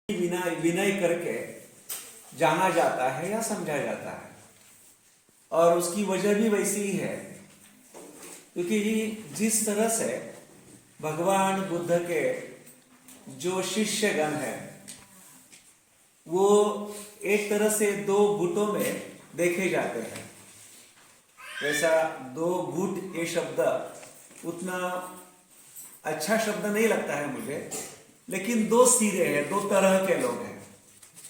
विनय विनय करके जाना जाता है या समझा जाता है। और उसकी वजह भी वैसी ही है, क्योंकि जिस तरह से भगवान बुद्ध के जो शिष्यगण है वो एक तरह से दो गुटों में देखे जाते हैं। वैसा दो गुट ये शब्द उतना अच्छा शब्द नहीं लगता है मुझे, लेकिन दो सिरे हैं, दो तरह के लोग हैं।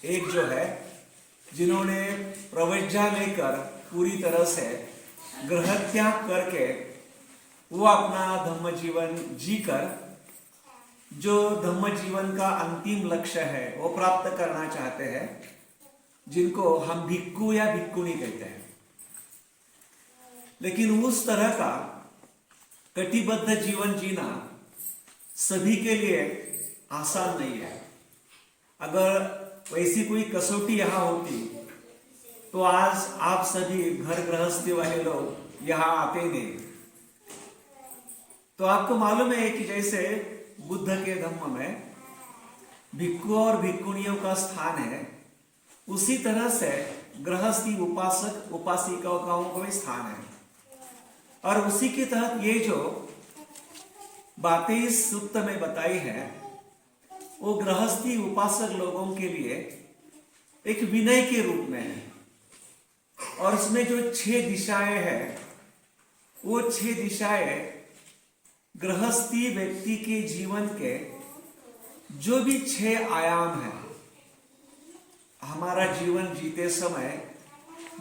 एक जो है जिन्होंने प्रवज्ञा लेकर पूरी तरह से ग्रह त्याग करके वो अपना धम्म जीवन जीकर जो धम्म जीवन का अंतिम लक्ष्य है वो प्राप्त करना चाहते हैं, जिनको हम भिक्खु या भिक्खुनी कहते हैं। लेकिन उस तरह का कटिबद्ध जीवन जीना सभी के लिए आसान नहीं है। अगर वैसी कोई कसौटी यहाँ होती तो आज आप सभी घर गृहस्थी वाले लोग यहाँ आते नहीं। तो आपको मालूम है कि जैसे बुद्ध के धम्म में भिक्खु और भिक्खुनियों का स्थान है, उसी तरह से गृहस्थी उपासक उपासिकाओं का भी स्थान है। और उसी के तहत ये जो बातें इस सूक्त में बताई है वो गृहस्थी उपासक लोगों के लिए एक विनय के रूप में है। और उसमें जो 6 दिशाएं हैं वो 6 दिशाएं गृहस्थी व्यक्ति के जीवन के जो भी 6 आयाम हैं, हमारा जीवन जीते समय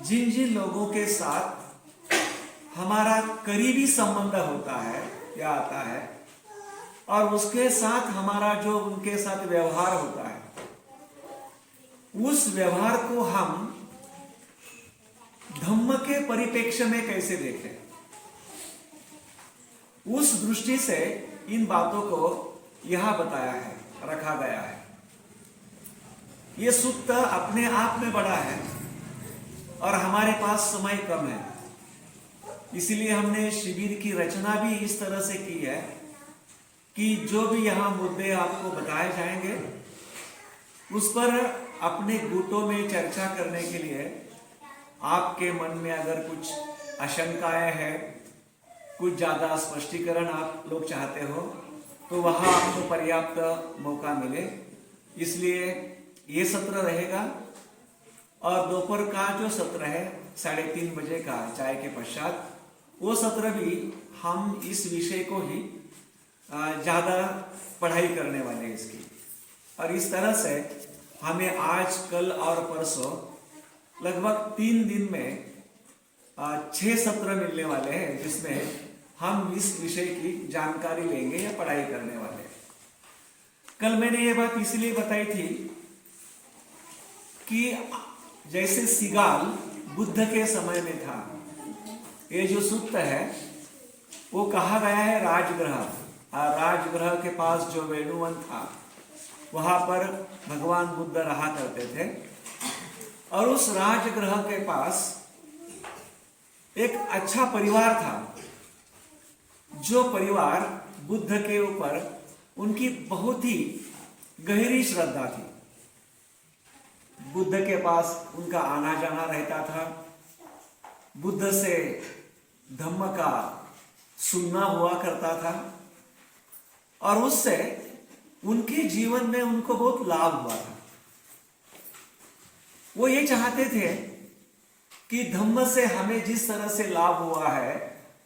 जिन जिन लोगों के साथ हमारा करीबी संबंध होता है या आता है और उसके साथ हमारा जो उनके साथ व्यवहार होता है, उस व्यवहार को हम धम्म के परिप्रेक्ष्य में कैसे देखें, उस दृष्टि से इन बातों को यहां बताया है, रखा गया है। यह सूक्त अपने आप में बड़ा है और हमारे पास समय कम है, इसलिए हमने शिविर की रचना भी इस तरह से की है कि जो भी यहाँ मुद्दे आपको बताए जाएंगे उस पर अपने गुटों में चर्चा करने के लिए आपके मन में अगर कुछ आशंकाएं हैं, कुछ ज़्यादा स्पष्टीकरण आप लोग चाहते हो तो वहाँ आपको पर्याप्त मौका मिले। इसलिए ये सत्र रहेगा और दोपहर का जो सत्र है 3:30 बजे का चाय के पश्चात, वो सत्र भी हम इस विषय को ही ज़्यादा पढ़ाई करने वाले हैं इसकी। और इस तरह से हमें आज कल और परसों लगभग 3 दिन में 6 सत्र मिलने वाले हैं, जिसमें हम इस विषय की जानकारी लेंगे या पढ़ाई करने वाले हैं। कल मैंने ये बात इसलिए बताई थी कि जैसे सिगाल बुद्ध के समय में था, ये जो सूक्त है वो कहा गया है राजगृह। राजगृह के पास जो वेणुवन था वहां पर भगवान बुद्ध रहा करते थे। और उस राजगृह के पास एक अच्छा परिवार था, जो परिवार बुद्ध के ऊपर उनकी बहुत ही गहरी श्रद्धा थी। बुद्ध के पास उनका आना जाना रहता था, बुद्ध से धम्म का सुनना हुआ करता था और उससे उनके जीवन में उनको बहुत लाभ हुआ था। वो ये चाहते थे कि धम्म से हमें जिस तरह से लाभ हुआ है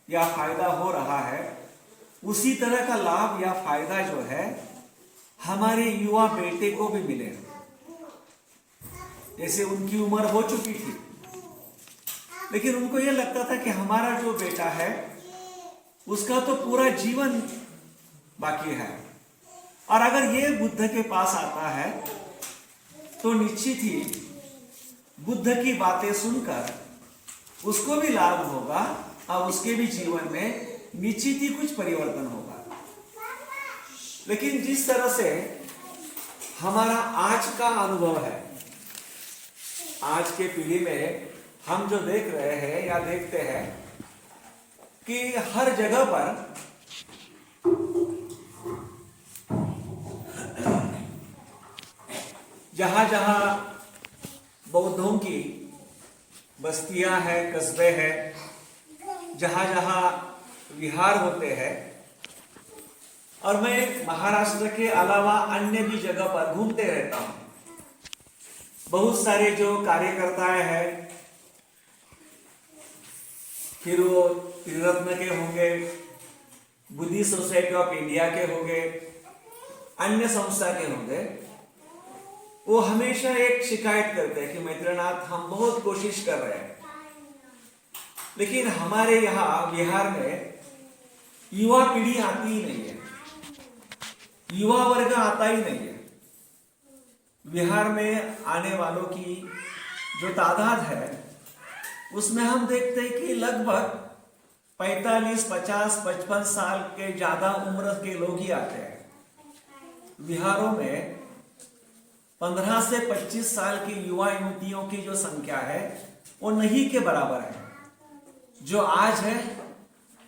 या फायदा हो रहा है, उसी तरह का लाभ या फायदा जो है हमारे युवा बेटे को भी मिले। जैसे उनकी उम्र हो चुकी थी, लेकिन उनको यह लगता था कि हमारा जो बेटा है उसका तो पूरा जीवन बाकी है, और अगर ये बुद्ध के पास आता है तो निश्चित ही बुद्ध की बातें सुनकर उसको भी लाभ होगा और उसके भी जीवन में निश्चित ही कुछ परिवर्तन होगा। लेकिन जिस तरह से हमारा आज का अनुभव है, आज के पीढ़ी में हम जो देख रहे हैं या देखते हैं कि हर जगह पर जहां जहां बौद्धों की बस्तियां हैं, कस्बे हैं, जहां जहां विहार होते हैं, और मैं महाराष्ट्र के अलावा अन्य भी जगह पर घूमते रहता हूं। बहुत सारे जो कार्यकर्ता हैं, फिर वो त्रिरत्न के होंगे, बुद्धिस्ट सोसाइटी ऑफ इंडिया के होंगे, अन्य संस्था के होंगे, वो हमेशा एक शिकायत करते हैं कि मैत्रेयनाथ हम बहुत कोशिश कर रहे हैं, लेकिन हमारे यहाँ बिहार में युवा पीढ़ी आती ही नहीं है, युवा वर्ग आता ही नहीं है। बिहार में आने वालों की जो तादाद है उसमें हम देखते हैं कि लगभग 45, 50, 55 साल के ज्यादा उम्र के लोग ही आते हैं। बिहारों में 15 से 25 साल की युवा युवतियों की जो संख्या है वो नहीं के बराबर है। जो आज है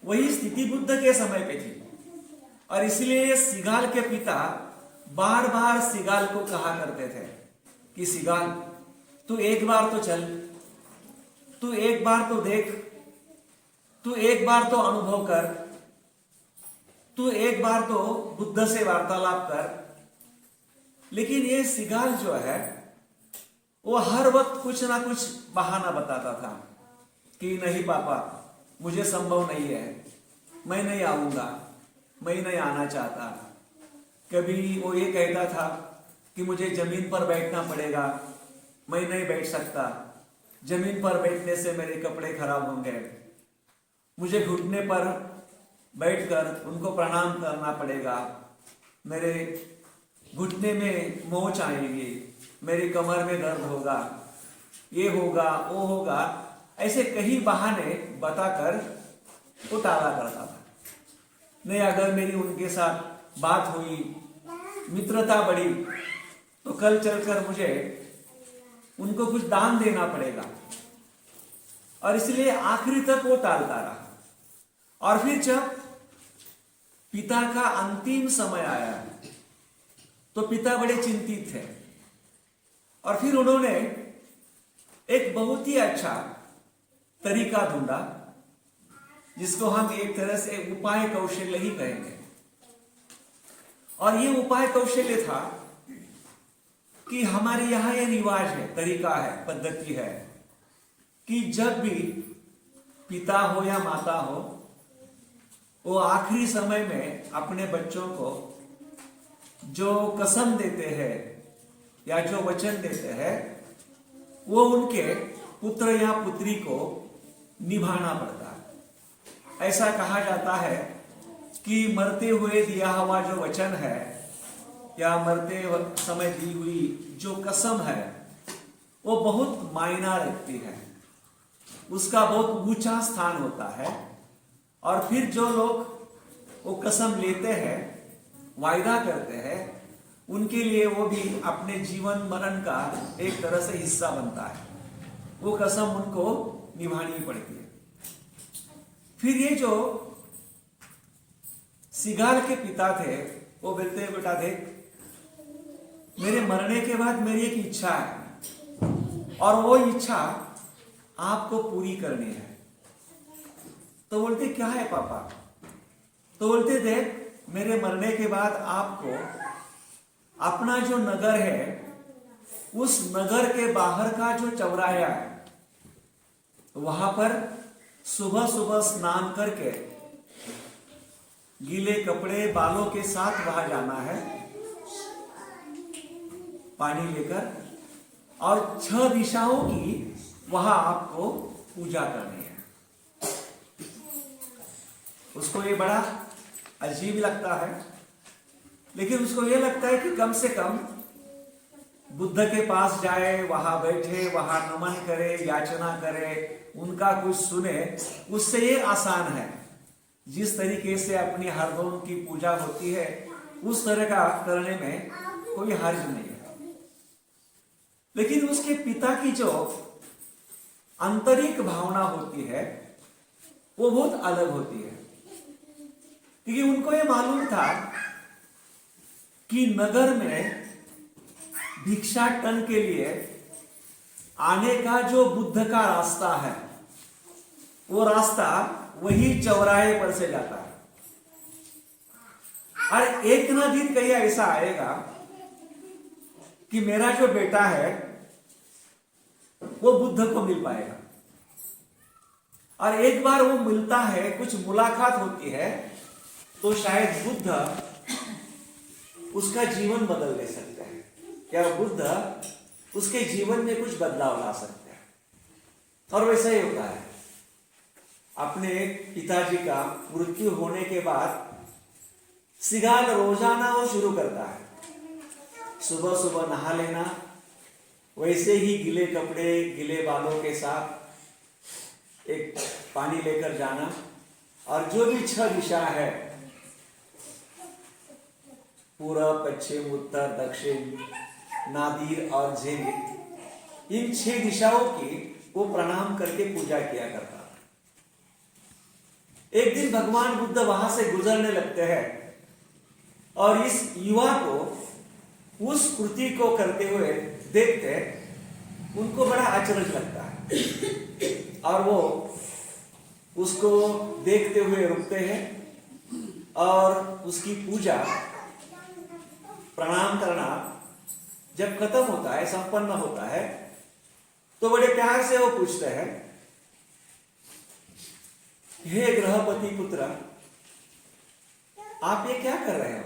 वही स्थिति बुद्ध के समय पे थी, और इसलिए सिगाल के पिता बार बार सिगाल को कहा करते थे कि सिगाल तू एक बार तो चल, तू एक बार तो देख, तू एक बार तो अनुभव कर, तू एक बार तो बुद्ध से वार्तालाप कर। लेकिन ये सिगाल जो है वो हर वक्त कुछ ना कुछ बहाना बताता था कि नहीं पापा, मुझे संभव नहीं है, मैं नहीं आऊंगा, मैं नहीं आना चाहता। कभी वो ये कहता था कि मुझे जमीन पर बैठना पड़ेगा, मैं नहीं बैठ सकता, जमीन पर बैठने से मेरे कपड़े खराब होंगे, मुझे घुटने पर बैठकर उनको प्रणाम करना पड़ेगा, मेरे घुटने में मोच आएगी, मेरी कमर में दर्द होगा, ये होगा वो होगा, ऐसे कई बहाने बताकर वो टाला करता था। नहीं, अगर मेरी उनके साथ बात हुई, मित्रता बढ़ी, तो कल चलकर मुझे उनको कुछ दान देना पड़ेगा, और इसलिए आखिरी तक वो टालता रहा। और फिर जब पिता का अंतिम समय आया तो पिता बड़े चिंतित थे, और फिर उन्होंने एक बहुत ही अच्छा तरीका ढूंढा, जिसको हम एक तरह से उपाय कौशल्य ही कहेंगे। और ये उपाय कौशल्य था कि हमारे यहाँ ये रिवाज है, तरीका है, पद्धति है कि जब भी पिता हो या माता हो, वो आखिरी समय में अपने बच्चों को जो कसम देते हैं या जो वचन देते हैं, वो उनके पुत्र या पुत्री को निभाना पड़ता है। ऐसा कहा जाता है कि मरते हुए दिया हुआ जो वचन है या मरते समय दी हुई जो कसम है वो बहुत मायना रखती है, उसका बहुत ऊंचा स्थान होता है। और फिर जो लोग वो कसम लेते हैं, वायदा करते हैं, उनके लिए वो भी अपने जीवन मरण का एक तरह से हिस्सा बनता है, वो कसम उनको निभानी पड़ती है। फिर ये जो सिगाल के पिता थे वो बोलते हैं, बेटा देख, मेरे मरने के बाद मेरी एक इच्छा है और वो इच्छा आपको पूरी करनी है। तो बोलते क्या है पापा? तो बोलते देख, मेरे मरने के बाद आपको अपना जो नगर है उस नगर के बाहर का जो चौराहा है वहां पर सुबह सुबह स्नान करके गीले कपड़े बालों के साथ वहां जाना है, पानी लेकर, और 6 दिशाओं की वहां आपको पूजा करनी है। उसको ये बड़ा अजीब लगता है, लेकिन उसको ये लगता है कि कम से कम बुद्ध के पास जाए, वहां बैठे, वहां नमन करे, याचना करे, उनका कुछ सुने, उससे ये आसान है। जिस तरीके से अपनी हरदोम की पूजा होती है उस तरह का करने में कोई हर्ज नहीं है। लेकिन उसके पिता की जो आंतरिक भावना होती है वो बहुत अलग होती है, क्योंकि उनको ये मालूम था कि नगर में भिक्षाटन के लिए आने का जो बुद्ध का रास्ता है, वो रास्ता वही चौराहे पर से जाता है। और एक ना दिन कहीं ऐसा आएगा कि मेरा जो बेटा है वो बुद्ध को मिल पाएगा। और एक बार वो मिलता है, कुछ मुलाकात होती है, तो शायद बुद्ध उसका जीवन बदल दे सकते हैं, या बुद्ध उसके जीवन में कुछ बदलाव ला सकते हैं। और वैसा ही होता है। अपने पिताजी का मृत्यु होने के बाद सिगाल रोजाना वो शुरू करता है, सुबह सुबह नहा लेना, वैसे ही गिले कपड़े गिले बालों के साथ एक पानी लेकर जाना, और जो भी 6 दिशा है, पूरब पश्चिम उत्तर दक्षिण नादिर और जेनित, इन 6 दिशाओं की वो प्रणाम करके पूजा किया करता। एक दिन भगवान बुद्ध वहां से गुजरने लगते हैं और इस युवा को उस कृति को करते हुए देखते उनको बड़ा आश्चर्य लगता है, और वो उसको देखते हुए रुकते हैं और उसकी पूजा प्रणाम करना जब खत्म होता है, संपन्न होता है, तो बड़े प्यार से वो पूछते हैं, हे गृहपति पुत्र, आप ये क्या कर रहे हो?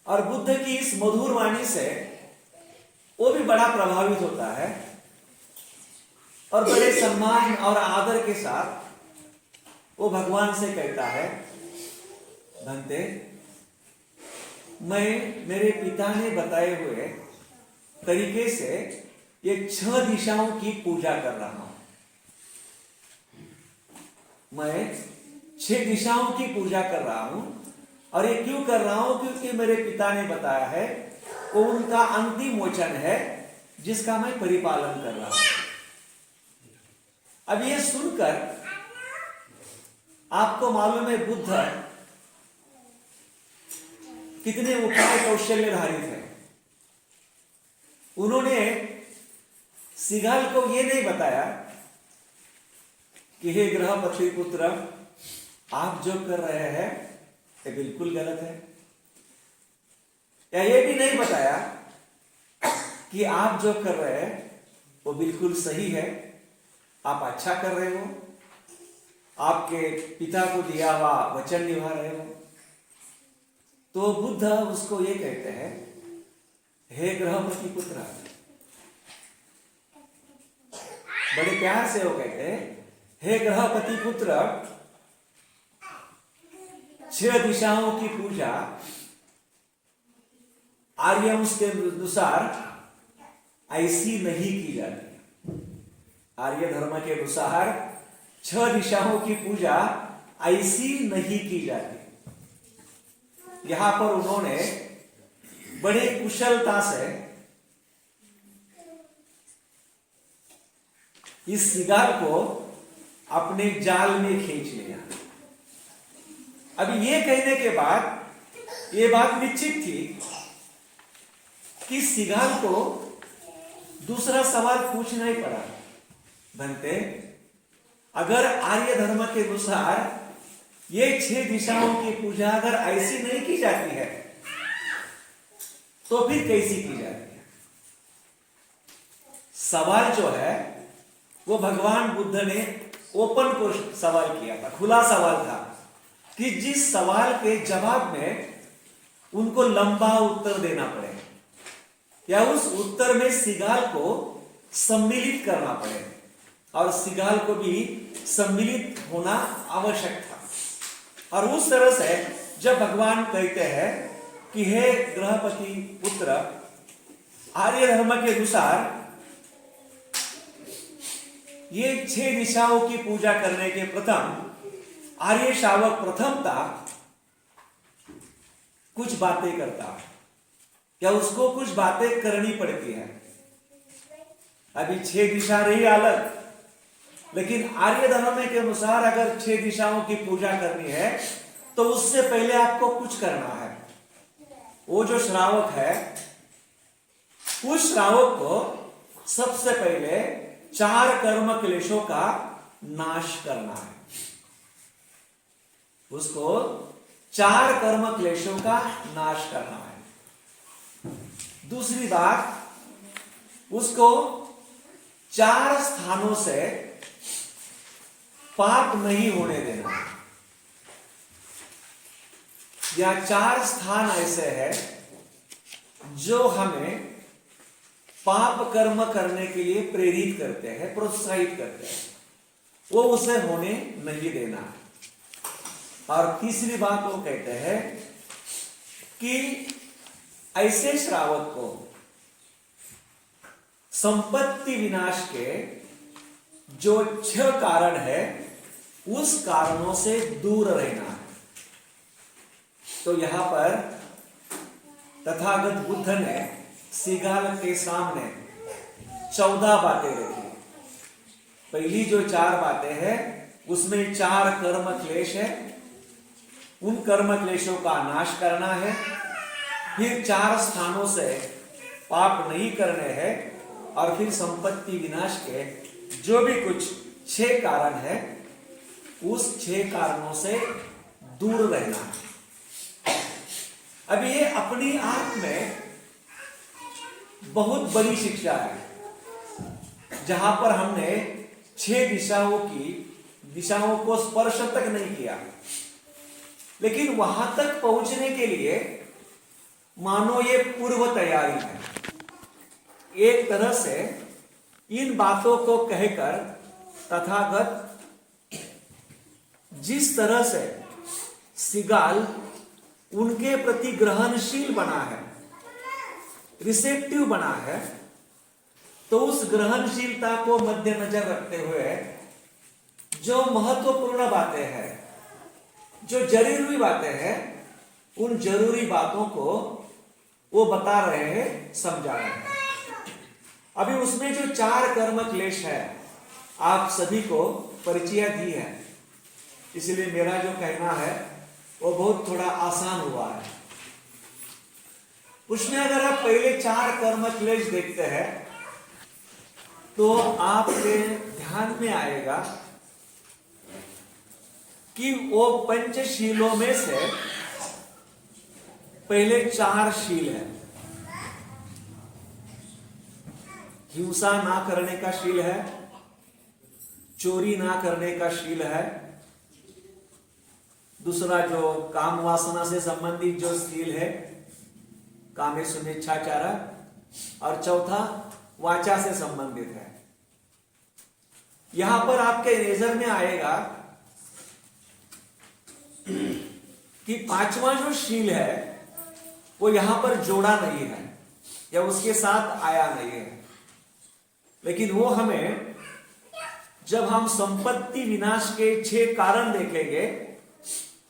और बुद्ध की इस मधुर वाणी से वो भी बड़ा प्रभावित होता है और बड़े सम्मान और आदर के साथ वो भगवान से कहता है, भंते, मैं मेरे पिता ने बताए हुए तरीके से ये 6 दिशाओं की पूजा कर रहा हूं। मैं 6 दिशाओं की पूजा कर रहा हूं, और ये क्यों कर रहा हूं? क्योंकि मेरे पिता ने बताया है वो उनका अंतिम वचन है जिसका मैं परिपालन कर रहा हूं। अब ये सुनकर आपको मालूम है बुद्ध कितने उपाय कौशल्यधारी थे। उन्होंने सिगाल को यह नहीं बताया कि हे गृहपति पुत्र, आप जो कर रहे हैं ये बिल्कुल गलत है, या ये भी नहीं बताया कि आप जो कर रहे हैं वो बिल्कुल सही है, आप अच्छा कर रहे हो, आपके पिता को दिया हुआ वचन निभा रहे हो। तो बुद्ध उसको ये कहते हैं, हे गृहपति पुत्र, बड़े प्यार से वो कहते हैं, हे गृहपति पुत्र, 6 दिशाओं की पूजा आर्यवंश के अनुसार ऐसी नहीं की जाती। आर्य धर्म के अनुसार 6 दिशाओं की पूजा ऐसी नहीं की जाती। यहां पर उन्होंने बड़े कुशलता से इस सिगार को अपने जाल में खींच लिया। अभी ये कहने के बाद ये बात निश्चित थी कि सिगार को दूसरा सवाल पूछना ही पड़ा, बनते, अगर आर्य धर्म के अनुसार ये 6 दिशाओं की पूजा अगर ऐसी नहीं की जाती है तो फिर कैसी की जाती है? सवाल जो है वो भगवान बुद्ध ने ओपन को सवाल किया था, खुला सवाल था, कि जिस सवाल के जवाब में उनको लंबा उत्तर देना पड़े, या उस उत्तर में सिगाल को सम्मिलित करना पड़े, और सिगाल को भी सम्मिलित होना आवश्यक था। और उस तरह से जब भगवान कहते हैं कि हे गृहपति पुत्र, आर्य धर्म के अनुसार ये 6 दिशाओं की पूजा करने के प्रथम आर्य शावक प्रथमता कुछ बातें करता है, या उसको कुछ बातें करनी पड़ती है। अभी 6 दिशा रही अलग, लेकिन आर्य धर्म के अनुसार अगर 6 दिशाओं की पूजा करनी है तो उससे पहले आपको कुछ करना है। वो जो श्रावक है, उस श्रावक को सबसे पहले 4 कर्म क्लेशों का नाश करना है। उसको 4 कर्म क्लेशों का नाश करना है। दूसरी बात, उसको 4 स्थानों से पाप नहीं होने देना। या 4 स्थान ऐसे हैं जो हमें पाप कर्म करने के लिए प्रेरित करते हैं, प्रोत्साहित करते हैं, वो उसे होने नहीं देना। और तीसरी बात वो कहते हैं कि ऐसे श्रावक को संपत्ति विनाश के जो 6 कारण है, उस कारणों से दूर रहना है। तो यहां पर तथागत बुद्ध ने सिगाल के सामने 14 बातें रखी। पहली जो 4 बातें हैं, उसमें 4 कर्म क्लेश है, उन कर्म क्लेशों का नाश करना है। फिर 4 स्थानों से पाप नहीं करने हैं, और फिर संपत्ति विनाश के जो भी कुछ 6 कारण है, उस 6 कारणों से दूर रहना है। अब ये अपनी आप में बहुत बड़ी शिक्षा है, जहां पर हमने 6 दिशाओं को स्पर्श तक नहीं किया, लेकिन वहां तक पहुंचने के लिए मानो ये पूर्व तैयारी है। एक तरह से इन बातों को कहकर तथागत जिस तरह से सिगाल उनके प्रति ग्रहणशील बना है, रिसेप्टिव बना है, तो उस ग्रहणशीलता को मद्देनजर रखते हुए जो महत्वपूर्ण बातें हैं, जो जरूरी बातें हैं, उन जरूरी बातों को वो बता रहे हैं, समझा रहे हैं। अभी उसमें जो 4 कर्म क्लेश है, आप सभी को परिचय दी है, इसलिए मेरा जो कहना है वो बहुत थोड़ा आसान हुआ है। उसमें अगर आप पहले 4 कर्म क्लेश देखते हैं, तो आपके ध्यान में आएगा कि वो पंचशीलों में से पहले 4 शील है। हिंसा ना करने का शील है, चोरी ना करने का शील है, दूसरा जो काम वासना से संबंधित जो शील है, कामेषु मिच्छाचार, और चौथा वाचा से संबंधित है। यहां पर आपके नजर में आएगा कि 5वां जो शील है वो यहां पर जोड़ा नहीं है या उसके साथ आया नहीं है, लेकिन वो हमें जब हम संपत्ति विनाश के 6 कारण देखेंगे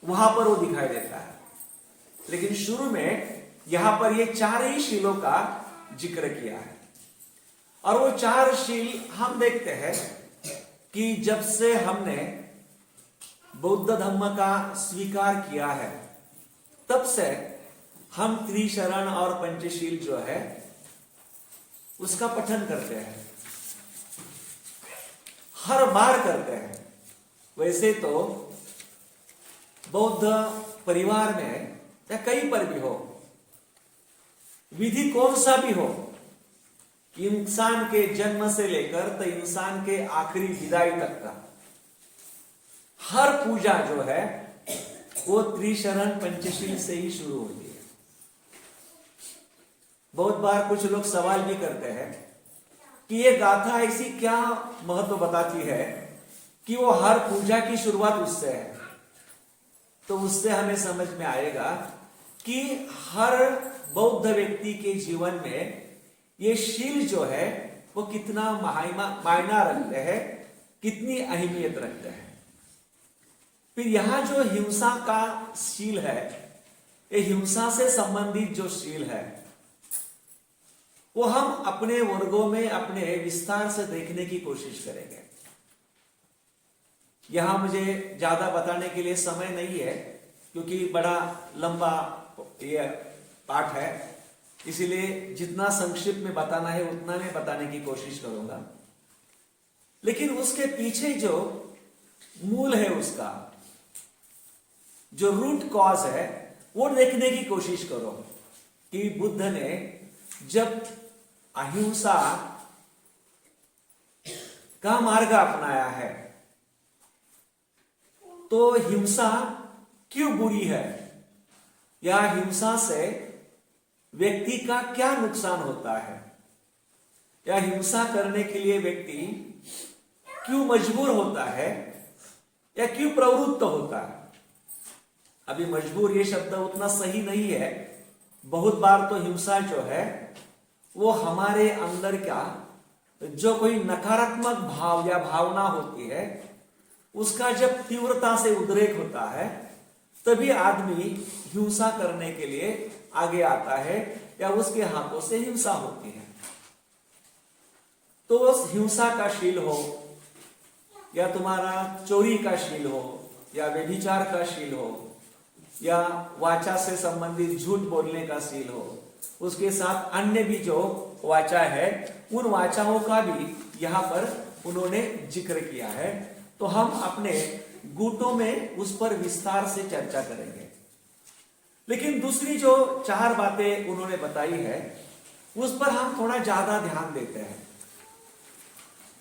वहां पर वो दिखाई देता है। लेकिन शुरू में यहां पर ये 4 ही शीलों का जिक्र किया है, और वो 4 शील हम देखते हैं कि जब से हमने बौद्ध धर्म का स्वीकार किया है, तब से हम त्रिशरण और पंचशील जो है उसका पठन करते हैं, हर बार करते हैं। वैसे तो बौद्ध परिवार में या कहीं पर भी हो, विधि कौन सा भी हो, इंसान के जन्म से लेकर तो इंसान के आखिरी विदाई तक का हर पूजा जो है वो त्रिशरण पंचशील से ही शुरू होती है। बहुत बार कुछ लोग सवाल भी करते हैं कि ये गाथा ऐसी क्या महत्व बताती है कि वो हर पूजा की शुरुआत उससे है। तो उससे हमें समझ में आएगा कि हर बौद्ध व्यक्ति के जीवन में ये शील जो है वो कितना मायना रखते हैं, कितनी अहमियत रखते हैं। फिर यहां जो हिंसा का शील है, ये हिंसा से संबंधित जो शील है, वो हम अपने वर्गों में अपने विस्तार से देखने की कोशिश करेंगे। यहां मुझे ज्यादा बताने के लिए समय नहीं है, क्योंकि बड़ा लंबा ये पाठ है, इसीलिए जितना संक्षिप्त में बताना है उतना मैं बताने की कोशिश करूंगा। लेकिन उसके पीछे जो मूल है, उसका जो रूट कॉज है, वो देखने की कोशिश करो कि बुद्ध ने जब अहिंसा का मार्ग अपनाया है तो हिंसा क्यों बुरी है, या हिंसा से व्यक्ति का क्या नुकसान होता है, या हिंसा करने के लिए व्यक्ति क्यों मजबूर होता है या क्यों प्रवृत्त होता है। अभी मजबूर ये शब्द उतना सही नहीं है। बहुत बार तो हिंसा जो है वो हमारे अंदर का जो कोई नकारात्मक भाव या भावना होती है उसका जब तीव्रता से उद्रेक होता है तभी आदमी हिंसा करने के लिए आगे आता है या उसके हाथों से हिंसा होती है। तो उस हिंसा का शील हो या तुम्हारा चोरी का शील हो या व्यभिचार का शील हो या वाचा से संबंधित झूठ बोलने का शील हो, उसके साथ अन्य भी जो वाचा है उन वाचाओं का भी यहाँ पर उन्होंने जिक्र किया है। तो हम अपने गुटों में उस पर विस्तार से चर्चा करेंगे। लेकिन दूसरी जो 4 बातें उन्होंने बताई है उस पर हम थोड़ा ज्यादा ध्यान देते हैं,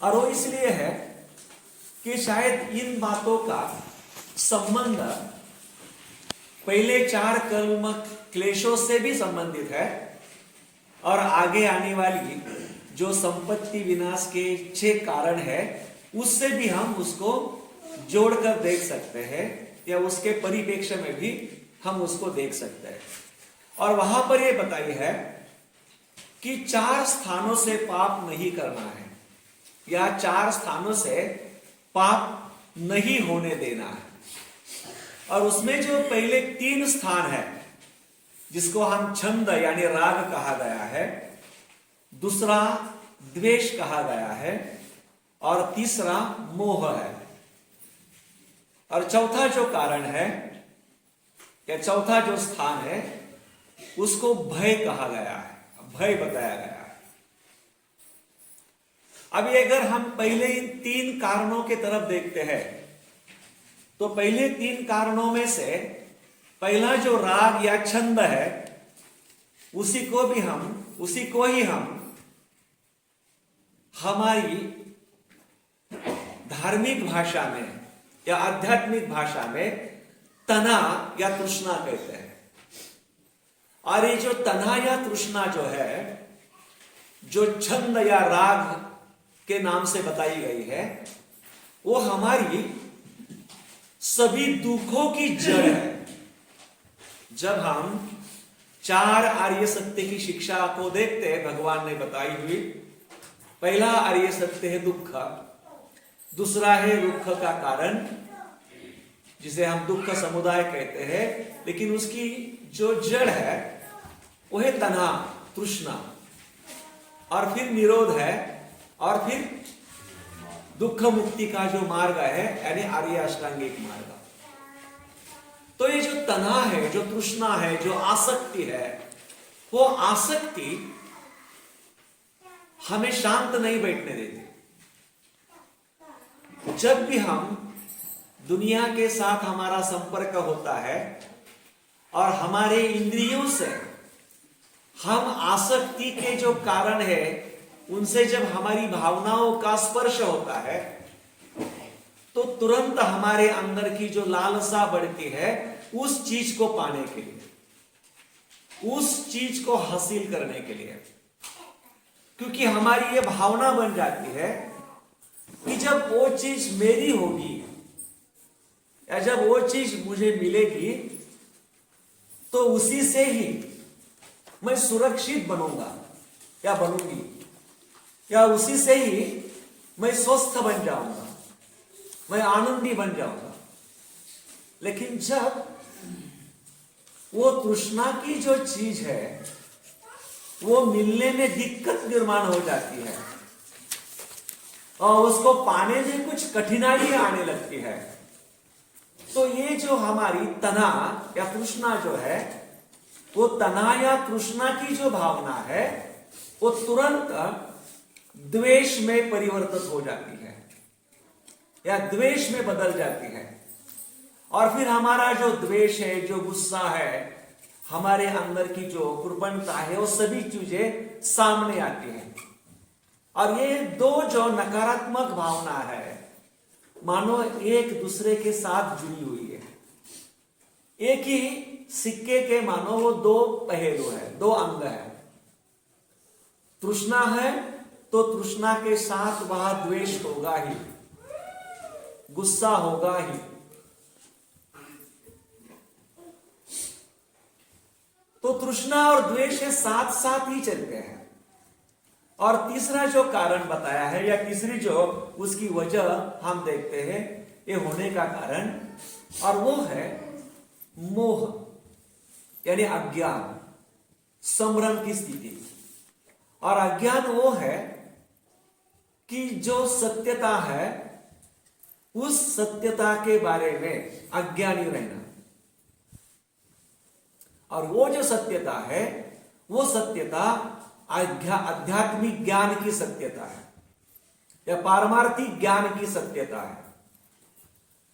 और वो इसलिए है कि शायद इन बातों का संबंध पहले 4 कर्म क्लेशों से भी संबंधित है और आगे आने वाली जो संपत्ति विनाश के 6 कारण है उससे भी हम उसको जोड़कर देख सकते हैं या उसके परिप्रेक्ष्य में भी हम उसको देख सकते हैं। और वहां पर यह बताई है कि 4 स्थानों से पाप नहीं करना है या 4 स्थानों से पाप नहीं होने देना है। और उसमें जो पहले 3 स्थान है जिसको हम छंद यानी राग कहा गया है, दूसरा द्वेष कहा गया है और तीसरा मोह है, और चौथा जो कारण है या चौथा जो स्थान है उसको भय कहा गया है, भय बताया गया है। अभी अगर हम पहले इन 3 कारणों के तरफ देखते हैं तो पहले 3 कारणों में से पहला जो राग या छंद है उसी को ही हम हमारी धार्मिक भाषा में या आध्यात्मिक भाषा में तना या तृष्णा कहते हैं। और ये जो तना या तृष्णा जो है, जो छंद या राग के नाम से बताई गई है, वो हमारी सभी दुखों की जड़ है। जब हम 4 आर्य सत्य की शिक्षा को देखते हैं, भगवान ने बताई हुई, पहला आर्य सत्य है दुख, दूसरा है दुख का कारण जिसे हम दुख समुदाय कहते हैं, लेकिन उसकी जो जड़ है वो है तना, तृष्णा, और फिर निरोध है, और फिर दुख मुक्ति का जो मार्ग है यानी आर्य अष्टांगिक मार्ग। तो ये जो तना है, जो तृष्णा है, जो आसक्ति है, वो आसक्ति हमें शांत नहीं बैठने देती। जब भी हम दुनिया के साथ हमारा संपर्क होता है और हमारे इंद्रियों से हम आसक्ति के जो कारण है उनसे जब हमारी भावनाओं का स्पर्श होता है तो तुरंत हमारे अंदर की जो लालसा बढ़ती है उस चीज को पाने के लिए, उस चीज को हासिल करने के लिए, क्योंकि हमारी ये भावना बन जाती है कि जब वो चीज मेरी होगी या जब वो चीज मुझे मिलेगी तो उसी से ही मैं सुरक्षित बनूंगा या बनूंगी, या उसी से ही मैं स्वस्थ बन जाऊंगा, मैं आनंदी बन जाऊंगा। लेकिन जब वो तृष्णा की जो चीज है वो मिलने में दिक्कत निर्माण हो जाती है और उसको पाने में कुछ कठिनाई आने लगती है, तो ये जो हमारी तना या तृष्णा जो है वो तनाव या तृष्णा की जो भावना है वो तुरंत द्वेष में परिवर्तित हो जाती है या द्वेष में बदल जाती है। और फिर हमारा जो द्वेष है, जो गुस्सा है, हमारे अंदर की जो कृपणता है, वो सभी चीजें सामने आती हैं। और ये दो जो नकारात्मक भावना है मानो एक दूसरे के साथ जुड़ी हुई है। एक ही सिक्के के मानो वो दो पहलू है, दो अंग है। तृष्णा है तो तृष्णा के साथ वहां द्वेष होगा ही, गुस्सा होगा ही। तो तृष्णा और द्वेष साथ साथ ही चलते हैं। और तीसरा जो कारण बताया है या तीसरी जो उसकी वजह हम देखते हैं ये होने का कारण, और वो है मोह यानी अज्ञान, संभ्रम की स्थिति। और अज्ञान वो है कि जो सत्यता है उस सत्यता के बारे में अज्ञानी रहना। और वो जो सत्यता है वो सत्यता आध्यात्मिक ज्ञान की सत्यता है या पारमार्थिक ज्ञान की सत्यता है।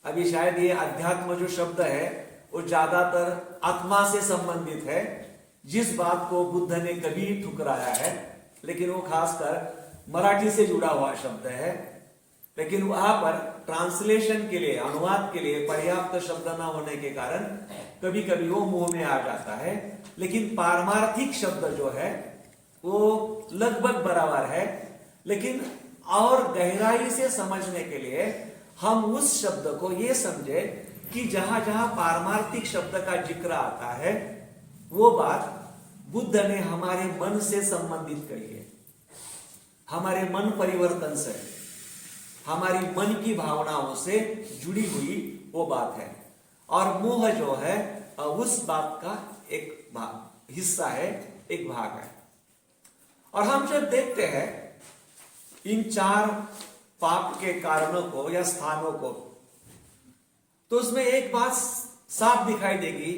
अभी शायद ये अध्यात्म जो शब्द है वो ज्यादातर आत्मा से संबंधित है, जिस बात को बुद्ध ने कभी ठुकराया है, लेकिन वो खासकर मराठी से जुड़ा हुआ शब्द है। लेकिन वहां पर ट्रांसलेशन के लिए, अनुवाद के लिए पर्याप्त शब्द न होने के कारण कभी कभी वो मुंह में आ जाता है। लेकिन पारमार्थिक शब्द जो है वो लगभग बराबर है, लेकिन और गहराई से समझने के लिए हम उस शब्द को ये समझे कि जहां जहां पारमार्थिक शब्द का जिक्र आता है वो बात बुद्ध ने हमारे मन से संबंधित कही है, हमारे मन परिवर्तन से, हमारी मन की भावनाओं से जुड़ी हुई वो बात है। और मोह जो है उस बात का एक हिस्सा है, एक भाग है। और हम जब देखते हैं इन चार पाप के कारणों को या स्थानों को, तो उसमें एक बात साफ दिखाई देगी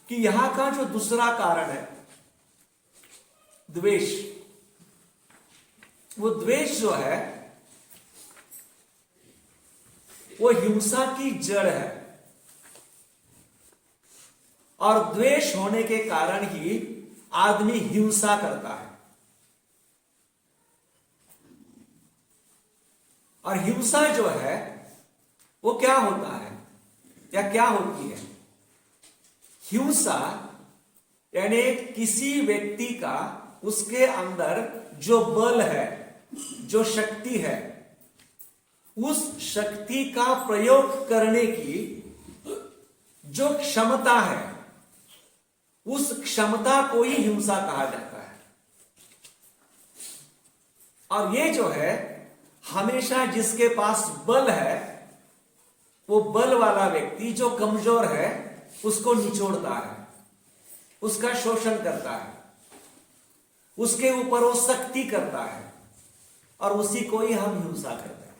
कि यहां का जो दूसरा कारण है द्वेष, वो द्वेष जो है वो हिंसा की जड़ है। और द्वेष होने के कारण ही आदमी हिंसा करता है। और हिंसा जो है वो क्या होता है या क्या होती है? हिंसा यानी किसी व्यक्ति का, उसके अंदर जो बल है, जो शक्ति है, उस शक्ति का प्रयोग करने की जो क्षमता है, उस क्षमता को ही हिंसा कहा जाता है। और ये जो है हमेशा जिसके पास बल है, वो बल वाला व्यक्ति जो कमजोर है उसको निचोड़ता है, उसका शोषण करता है, उसके ऊपर वो सख्ती करता है, और उसी को ही हम हिंसा करते हैं।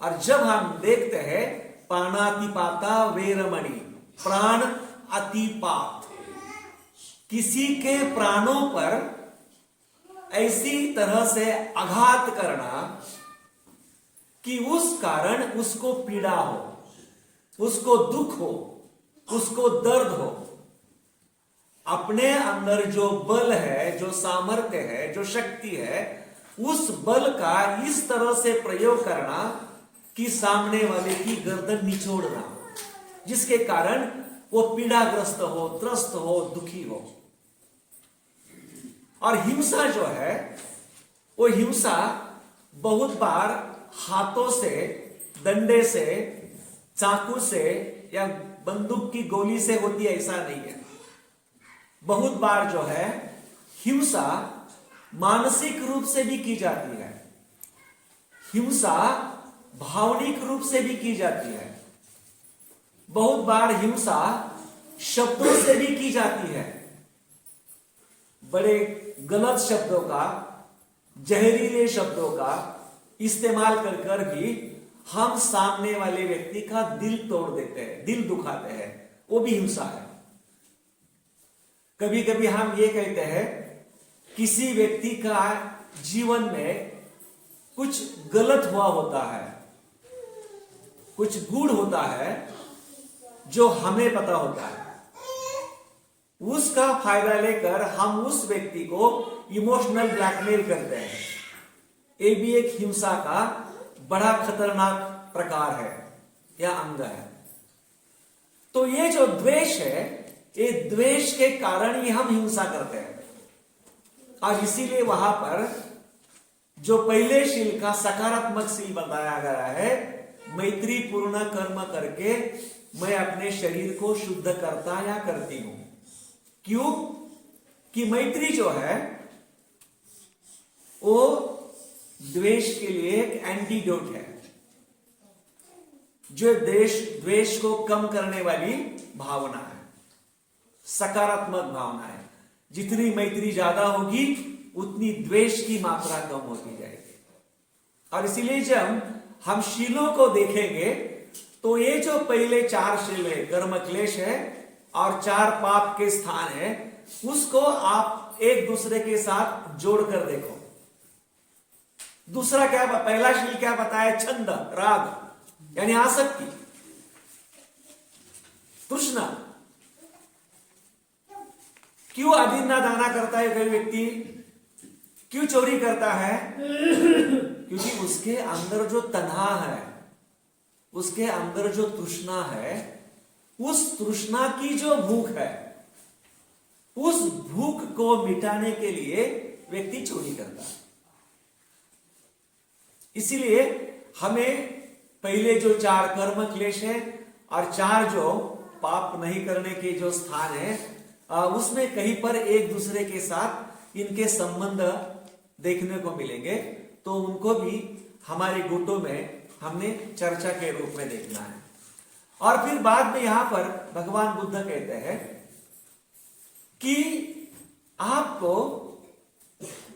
और जब हम देखते हैं प्राणातिपाता वेरमणि, प्राण अतिपात, किसी के प्राणों पर ऐसी तरह से आघात करना कि उस कारण उसको पीड़ा हो, उसको दुख हो, उसको दर्द हो। अपने अंदर जो बल है, जो सामर्थ्य है, जो शक्ति है, उस बल का इस तरह से प्रयोग करना कि सामने वाले की गर्दन निचोड़ना, जिसके कारण वो पीड़ाग्रस्त हो, त्रस्त हो, दुखी हो। और हिंसा जो है वो हिंसा बहुत बार हाथों से, डंडे से, चाकू से या बंदूक की गोली से होती है, ऐसा नहीं है। बहुत बार जो है हिंसा मानसिक रूप से भी की जाती है, हिंसा भावनिक रूप से भी की जाती है, बहुत बार हिंसा शब्दों से भी की जाती है। बड़े गलत शब्दों का, जहरीले शब्दों का इस्तेमाल कर कर भी हम सामने वाले व्यक्ति का दिल तोड़ देते हैं, दिल दुखाते हैं, वो भी हिंसा है। कभी कभी हम ये कहते हैं किसी व्यक्ति का जीवन में कुछ गलत हुआ होता है, कुछ गुण होता है जो हमें पता होता है, उसका फायदा लेकर हम उस व्यक्ति को इमोशनल ब्लैकमेल करते हैं। ये भी एक हिंसा का बड़ा खतरनाक प्रकार है या अंग है। तो ये जो द्वेष है, ये द्वेष के कारण ही हम हिंसा करते हैं। और इसीलिए वहां पर जो पहले शील का सकारात्मक शील बताया गया है, मैत्री पूर्ण कर्म करके मैं अपने शरीर को शुद्ध करता या करती हूं। क्यों? कि मैत्री जो है वो द्वेष के लिए एक एंटीडोट है, जो द्वेष को कम करने वाली भावना है, सकारात्मक भावना है। जितनी मैत्री ज्यादा होगी उतनी द्वेष की मात्रा कम होती जाएगी। और इसीलिए जब हम शीलों को देखेंगे तो ये जो पहले 4 शील है, कर्म क्लेश है और 4 पाप के स्थान है, उसको आप एक दूसरे के साथ जोड़कर देखो। दूसरा क्या, पहला शील क्या बताया? छंद, राग यानी आसक्ति, तृष्णा। क्यों अदीना दाना करता है कोई व्यक्ति? क्यों चोरी करता है? क्योंकि उसके अंदर जो तन्हा है, उसके अंदर जो तृष्णा है, उस तृष्णा की जो भूख है, उस भूख को मिटाने के लिए व्यक्ति चोरी करता है। इसीलिए हमें पहले जो 4 कर्म क्लेश है और 4 जो पाप नहीं करने के जो स्थान है, उसमें कहीं पर एक दूसरे के साथ इनके संबंध देखने को मिलेंगे। तो उनको भी हमारे गुटों में हमने चर्चा के रूप में देखना है। और फिर बाद में यहां पर भगवान बुद्ध कहते हैं कि आपको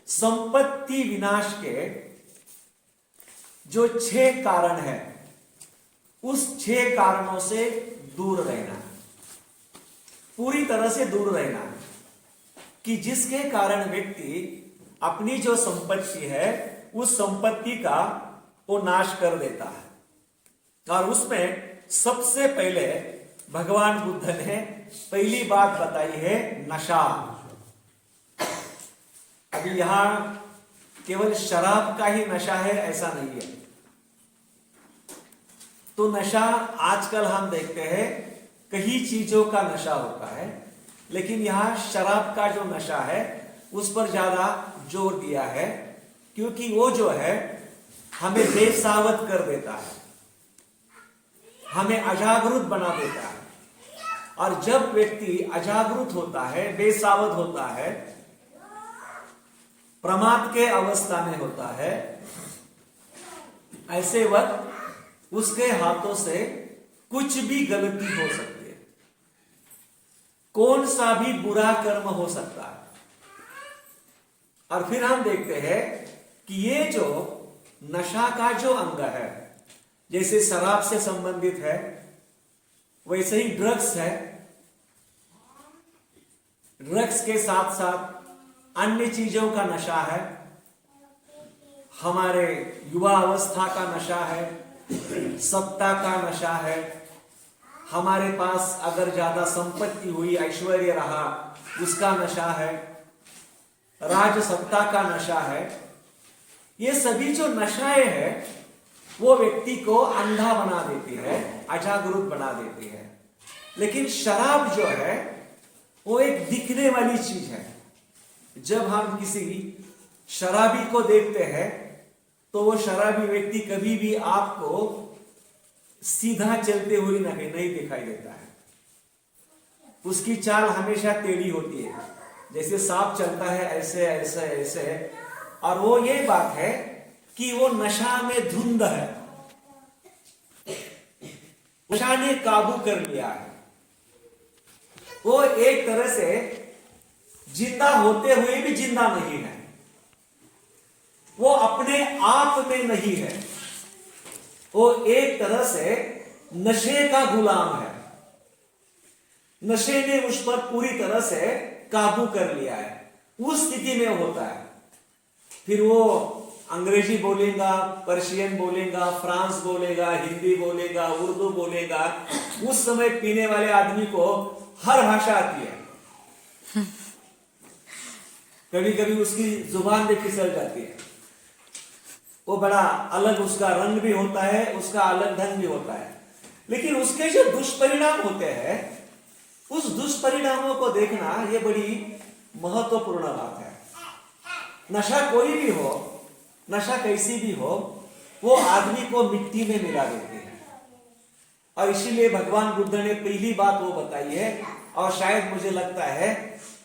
संपत्ति विनाश के जो 6 कारण है, उस 6 कारणों से दूर रहना है, पूरी तरह से दूर रहना है। कि जिसके कारण व्यक्ति अपनी जो संपत्ति है उस संपत्ति का वो नाश कर देता है। और उसमें सबसे पहले भगवान बुद्ध ने पहली बात बताई है नशा। अभी यहां केवल शराब का ही नशा है ऐसा नहीं है। तो नशा आजकल हम देखते हैं कई चीजों का नशा होता है, लेकिन यहां शराब का जो नशा है उस पर ज्यादा जोर दिया है, क्योंकि वो जो है हमें बेसावध कर देता है, हमें अजागरूक बना देता है। और जब व्यक्ति अजागरूक होता है, बेसावध होता है, प्रमाद के अवस्था में होता है, ऐसे वक्त उसके हाथों से कुछ भी गलती हो सकती है, कौन सा भी बुरा कर्म हो सकता है। और फिर हम देखते हैं कि ये जो नशा का जो अंग है, जैसे शराब से संबंधित है वैसे ही ड्रग्स है, ड्रग्स के साथ साथ अन्य चीजों का नशा है, हमारे युवा अवस्था का नशा है, सत्ता का नशा है, हमारे पास अगर ज्यादा संपत्ति हुई, ऐश्वर्य रहा, उसका नशा है, राज सत्ता का नशा है। ये सभी जो नशाएं हैं वो व्यक्ति को अंधा बना देती है, अजागरूक बना देती है। लेकिन शराब जो है वो एक दिखने वाली चीज है। जब हम किसी शराबी को देखते हैं तो वो शराबी व्यक्ति कभी भी आपको सीधा चलते हुए नहीं दिखाई देता है। उसकी चाल हमेशा टेढ़ी होती है, जैसे सांप चलता है ऐसे ऐसे ऐसे। और वो ये बात है कि वो नशा में धुंध है, नशा ने काबू कर लिया है। वो एक तरह से जिंदा होते हुए भी जिंदा नहीं है, वो अपने आप में नहीं है, वो एक तरह से नशे का गुलाम है। नशे ने उस पर पूरी तरह से काबू कर लिया है, उस स्थिति में होता है। फिर वो अंग्रेजी बोलेगा, पर्शियन बोलेगा, फ्रांस बोलेगा, हिंदी बोलेगा, उर्दू बोलेगा। उस समय पीने वाले आदमी को हर भाषा आती है। कभी कभी उसकी जुबान भी फिसल जाती है। वो बड़ा अलग उसका रंग भी होता है, उसका अलग ढंग भी होता है। लेकिन उसके जो दुष्परिणाम होते हैं, उस दुष्परिणामों को देखना ये बड़ी महत्वपूर्ण बात है। नशा कोई भी हो, नशा कैसी भी हो, वो आदमी को मिट्टी में मिला देती है। और इसीलिए भगवान बुद्ध ने पहली बात वो बताई है, और शायद मुझे लगता है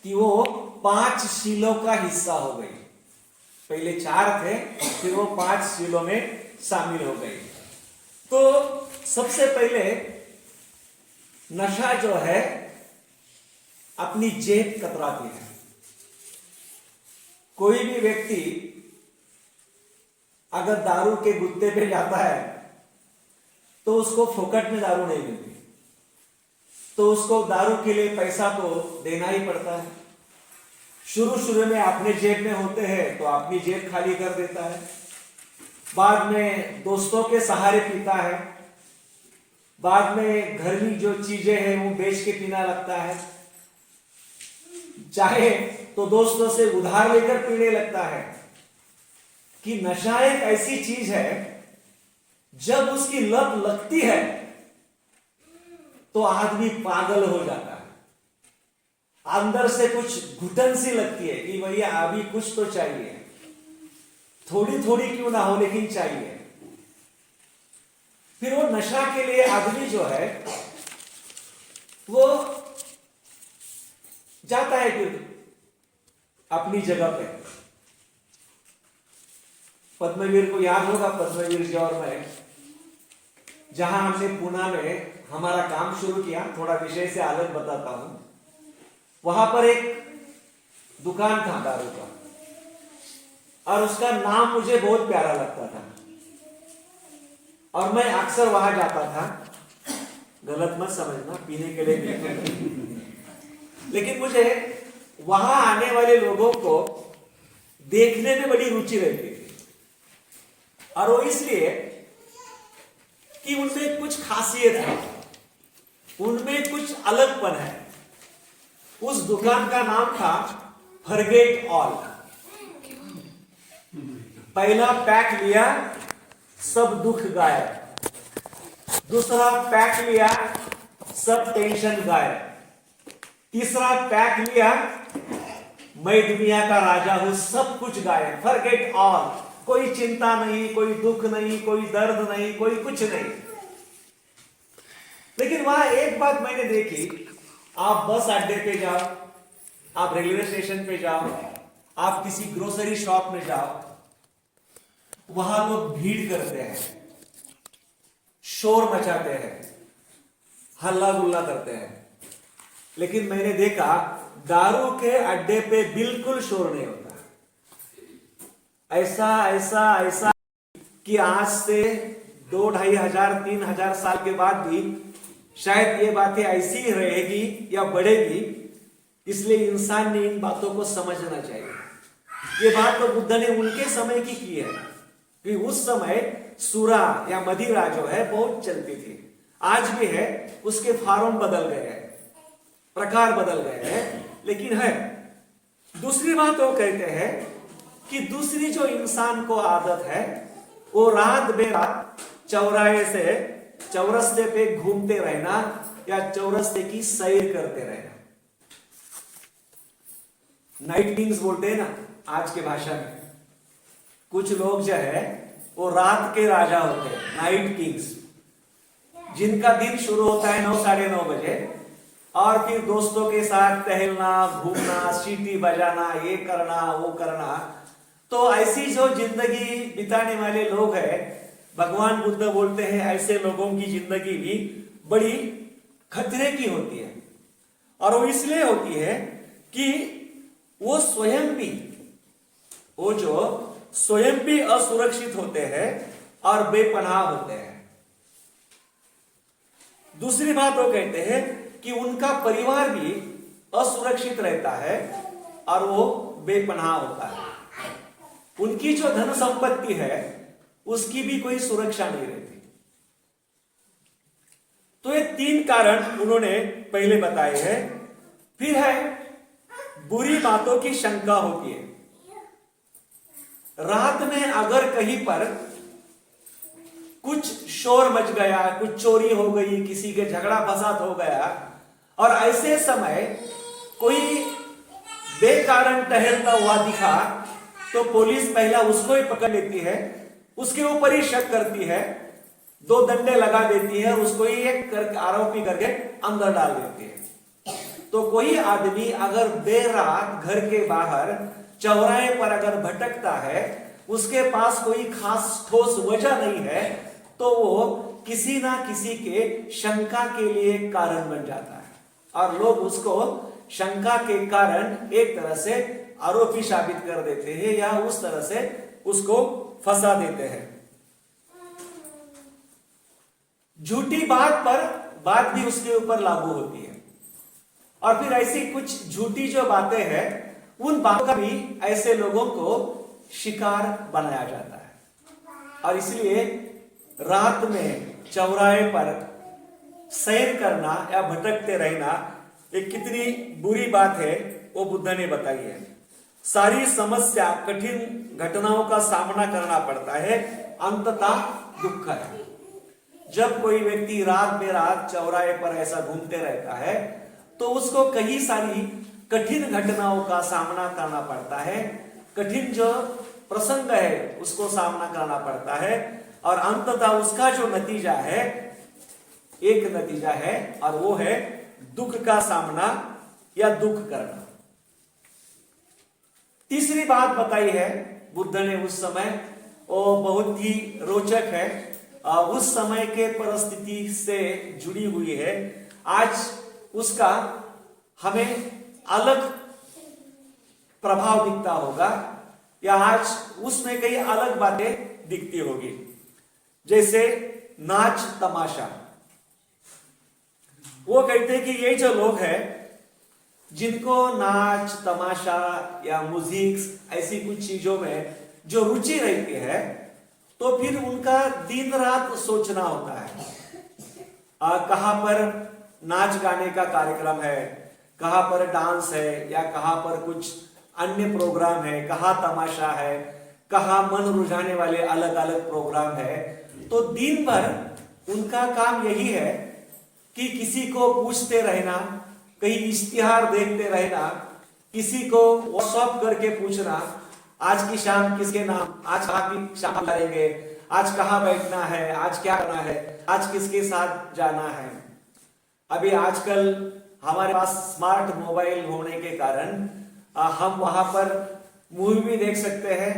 कि वो 5 शीलों का हिस्सा हो गई। पहले 4 थे, फिर वो 5 शीलों में शामिल हो गई। तो सबसे पहले नशा जो है अपनी जेब कतराती है। कोई भी व्यक्ति अगर दारू के गुत्ते पे जाता है तो उसको फोकट में दारू नहीं मिलती, तो उसको दारू के लिए पैसा तो देना ही पड़ता है। शुरू में अपने जेब में होते हैं तो अपनी जेब खाली कर देता है, बाद में दोस्तों के सहारे पीता है, बाद में घर में जो चीजें हैं वो बेच के पीना लगता है, चाहे तो दोस्तों से उधार लेकर पीने लगता है। कि नशा एक ऐसी चीज है, जब उसकी लत लगती है तो आदमी पागल हो जाता है। अंदर से कुछ घुटन सी लगती है कि भैया अभी कुछ तो चाहिए, थोड़ी थोड़ी क्यों ना हो लेकिन चाहिए। फिर वो नशा के लिए आदमी जो है वो जाता है फिर अपनी जगह पे। पद्मवीर को याद होगा, पद्मवीर जी और मैं जहां हमने पुणे में हमारा काम शुरू किया, थोड़ा विषय से अलग बताता हूं। वहां पर एक दुकान था दारू का, और उसका नाम मुझे बहुत प्यारा लगता था, और मैं अक्सर वहां जाता था। गलत मत समझना, पीने के लिए नहीं। लेकिन मुझे वहां आने वाले लोगों को देखने में बड़ी रुचि रहती थी, और वो इसलिए कि उनमें कुछ खासियत है, उनमें कुछ अलगपन है। उस दुकान का नाम था फॉरगेट ऑल। पहला पैक लिया, सब दुख गायब। दूसरा पैक लिया, सब टेंशन गायब। तीसरा पैक लिया, मैं दुनिया का राजा हूं, सब कुछ गायब। फॉरगेट ऑल, कोई चिंता नहीं, कोई दुख नहीं, कोई दर्द नहीं, कोई कुछ नहीं। लेकिन वहां एक बात मैंने देखी, आप बस अड्डे पे जाओ, आप रेलवे स्टेशन पे जाओ, आप किसी ग्रोसरी शॉप में जाओ, वहां लोग भीड़ करते हैं, शोर मचाते हैं, हल्ला गुल्ला करते हैं। लेकिन मैंने देखा दारू के अड्डे पे बिल्कुल शोर नहीं होता। ऐसा ऐसा ऐसा कि आज से 2-2,500 3,000 साल के बाद भी शायद ये बातें ऐसी ही रहेगी या बढ़ेगी। इसलिए इंसान ने इन बातों को समझना चाहिए। ये बात तो बुद्ध ने उनके समय की है कि उस समय सूरा या मदिरा जो है बहुत चलती थी, आज भी है, उसके फार्म बदल गए हैं, प्रकार बदल गए हैं, लेकिन है। दूसरी बात वो कहते हैं कि दूसरी जो इंसान को आदत है वो रात बेरात चौराहे से चौरस्ते पे घूमते रहना या चौरस्ते की सैर करते रहना। नाइट किंग्स बोलते हैं ना आज के भाषा में। कुछ लोग जो है वो रात के राजा होते हैं, नाइट किंग्स, जिनका दिन शुरू होता है 9-9:30 बजे, और फिर दोस्तों के साथ टहलना, घूमना, सीटी बजाना, ये करना वो करना। तो ऐसी जो जिंदगी बिताने वाले लोग हैं, भगवान बुद्ध बोलते हैं ऐसे लोगों की जिंदगी भी बड़ी खतरे की होती है। और वो इसलिए होती है कि वो स्वयं भी असुरक्षित होते हैं और बेपनाह होते हैं। दूसरी बात वो कहते हैं कि उनका परिवार भी असुरक्षित रहता है और वो बेपनाह होता है। उनकी जो धन संपत्ति है उसकी भी कोई सुरक्षा नहीं रहती। तो ये 3 कारण उन्होंने पहले बताए हैं। फिर है बुरी बातों की शंका होती है। रात में अगर कहीं पर कुछ शोर मच गया, कुछ चोरी हो गई, किसी के झगड़ा फसाद हो गया और ऐसे समय कोई बेकारण टहलता हुआ दिखा तो पुलिस पहला उसको ही पकड़ लेती है, उसके ऊपर ही शक करती है, 2 डंडे लगा देती है, उसको ही एक आरोपी करके अंदर डाल देती है। तो कोई आदमी अगर देर रात घर के बाहर चौराहे पर अगर भटकता है, उसके पास कोई खास ठोस वजह नहीं है, तो वो किसी ना किसी के शंका के लिए कारण बन जाता है और लोग उसको शंका के कारण एक तरह से आरोपी साबित कर देते हैं या उस तरह से उसको फंसा देते हैं। झूठी बात पर बात भी उसके ऊपर लागू होती है और फिर ऐसी कुछ झूठी जो बातें हैं उन बातों का भी ऐसे लोगों को शिकार बनाया जाता है। और इसलिए रात में चौराहे पर सैर करना या भटकते रहना एक कितनी बुरी बात है वो बुद्ध ने बताई है। सारी समस्या, कठिन घटनाओं का सामना करना पड़ता है, अंततः दुख है। जब कोई व्यक्ति रात में रात चौराहे पर ऐसा घूमते रहता है तो उसको कई सारी कठिन घटनाओं का सामना करना पड़ता है, कठिन जो प्रसंग है उसको सामना करना पड़ता है और अंततः उसका जो नतीजा है, एक नतीजा है और वो है दुख का सामना या दुख करना। तीसरी बात बताई है बुद्ध ने उस समय, वो बहुत ही रोचक है, उस समय के परिस्थिति से जुड़ी हुई है। आज उसका हमें अलग प्रभाव दिखता होगा या आज उसमें कई अलग बातें दिखती होगी, जैसे नाच तमाशा। वो कहते हैं कि ये जो लोग हैं जिनको नाच तमाशा या म्यूजिक ऐसी कुछ चीजों में जो रुचि रहती है, तो फिर उनका दिन रात सोचना होता है कहां पर नाच गाने का कार्यक्रम है, कहां पर डांस है या कहां पर कुछ अन्य प्रोग्राम है, कहां तमाशा है, कहां मन रुझाने वाले अलग अलग प्रोग्राम है। तो दिन भर उनका काम यही है कि किसी को पूछते रहना, कहीं इश्तिहार देखते रहना, किसी को व्हाट्सएप करके पूछना आज की शाम किसके नाम, आज कहाँ की शाम करेंगे, आज कहाँ बैठना है, आज क्या करना है, आज किसके साथ जाना है। अभी आजकल हमारे पास स्मार्ट मोबाइल होने के कारण हम वहां पर मूवी भी देख सकते हैं।